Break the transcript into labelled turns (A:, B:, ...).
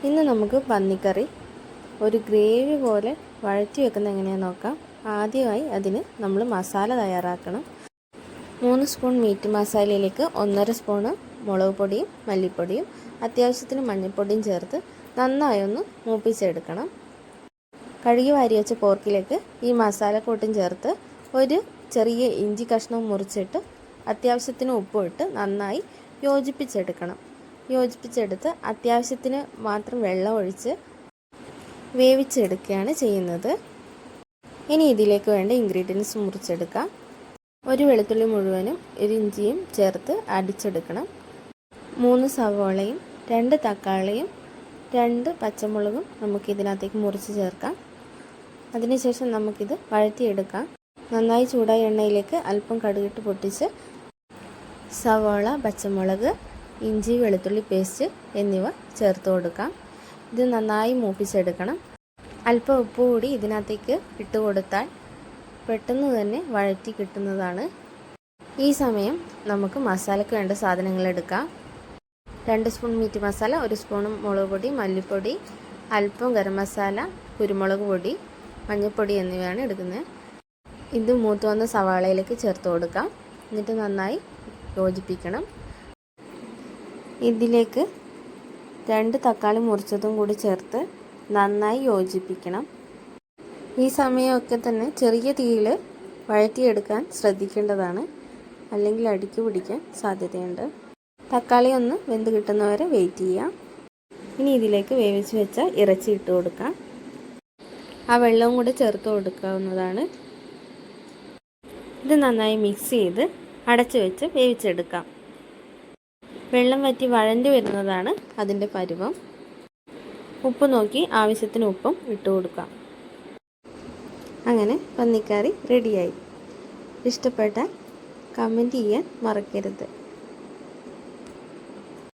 A: ഇന്ന് നമുക്ക് പന്നിക്കറി ഒരു ഗ്രേവി പോലെ വഴറ്റി വെക്കുന്നത് എങ്ങനെയാണെന്ന് നോക്കാം. ആദ്യമായി അതിന് നമ്മൾ മസാല തയ്യാറാക്കണം. 3 സ്പൂൺ മീറ്റ് മസാലയിലേക്ക് 1.5 സ്പൂണ് മുളക് പൊടിയും മല്ലിപ്പൊടിയും അത്യാവശ്യത്തിന് മഞ്ഞൾപ്പൊടിയും ചേർത്ത് നന്നായി ഒന്ന് മൂപ്പിച്ചെടുക്കണം. കഴുകി വാരി വെച്ച പോർക്കിലേക്ക് ഈ മസാലക്കൂട്ടും ചേർത്ത് ഒരു ചെറിയ ഇഞ്ചി കഷ്ണം മുറിച്ചിട്ട് അത്യാവശ്യത്തിന് ഉപ്പും ഇട്ട് നന്നായി യോജിപ്പിച്ചെടുത്ത് അത്യാവശ്യത്തിന് മാത്രം വെള്ളം ഒഴിച്ച് വേവിച്ചെടുക്കുകയാണ് ചെയ്യുന്നത്. ഇനി ഇതിലേക്ക് വേണ്ട ഇൻഗ്രീഡിയൻസ് മുറിച്ചെടുക്കാം. ഒരു വെളുത്തുള്ളി മുഴുവനും ഒരു ഇഞ്ചിയും ചേർത്ത് അടിച്ചെടുക്കണം. 3 സവോളയും 2 തക്കാളിയും 2 പച്ചമുളകും നമുക്ക് ഇതിനകത്തേക്ക് മുറിച്ച് ചേർക്കാം. അതിനുശേഷം നമുക്കിത് വഴറ്റിയെടുക്കാം. നന്നായി ചൂടായ എണ്ണയിലേക്ക് അല്പം കടുകിട്ട് പൊട്ടിച്ച് സവോള, പച്ചമുളക്, ഇഞ്ചി, വെളുത്തുള്ളി പേസ്റ്റ് എന്നിവ ചേർത്ത് കൊടുക്കാം. ഇത് നന്നായി മൂപ്പിച്ചെടുക്കണം. അല്പം ഉപ്പ് കൂടി ഇതിനകത്തേക്ക് ഇട്ട് കൊടുത്താൽ പെട്ടെന്ന് തന്നെ വഴറ്റി കിട്ടുന്നതാണ്. ഈ സമയം നമുക്ക് മസാലയ്ക്ക് വേണ്ട സാധനങ്ങൾ എടുക്കാം. 2 സ്പൂൺ മീറ്റ് മസാല, 1 സ്പൂൺ മുളക് പൊടി, മല്ലിപ്പൊടി, അല്പം ഗരം മസാല, കുരുമുളക് പൊടി, മഞ്ഞൾപ്പൊടി എന്നിവയാണ് എടുക്കുന്നത്. ഇത് മൂത്ത് വന്ന സവാളയിലേക്ക് ചേർത്ത് കൊടുക്കാം. എന്നിട്ട് നന്നായി യോജിപ്പിക്കണം. ഇതിലേക്ക് 2 തക്കാളി മുറിച്ചതും കൂടി ചേർത്ത് നന്നായി യോജിപ്പിക്കണം. ഈ സമയമൊക്കെ തന്നെ ചെറിയ തീയിൽ വഴറ്റിയെടുക്കാൻ ശ്രദ്ധിക്കേണ്ടതാണ്, അല്ലെങ്കിൽ അടിക്ക് പിടിക്കാൻ സാധ്യതയുണ്ട്. തക്കാളി ഒന്ന് വെന്ത് കിട്ടുന്നവരെ വെയിറ്റ് ചെയ്യാം. ഇനി ഇതിലേക്ക് വേവിച്ച് വെച്ച ഇറച്ചി ഇട്ട് കൊടുക്കാം. ആ വെള്ളവും കൂടി ചേർത്ത് കൊടുക്കാവുന്നതാണ്. ഇത് നന്നായി മിക്സ് ചെയ്ത് അടച്ചു വെച്ച് വേവിച്ചെടുക്കാം. വെള്ളം വറ്റി വഴണ്ടി വരുന്നതാണ് അതിൻ്റെ പരുവം. ഉപ്പ് നോക്കി ആവശ്യത്തിന് ഉപ്പും ഇട്ട് കൊടുക്കാം. അങ്ങനെ പന്നിക്കറി റെഡിയായി. ഇഷ്ടപ്പെട്ടാൽ കമൻറ്റ് ചെയ്യാൻ മറക്കരുത്.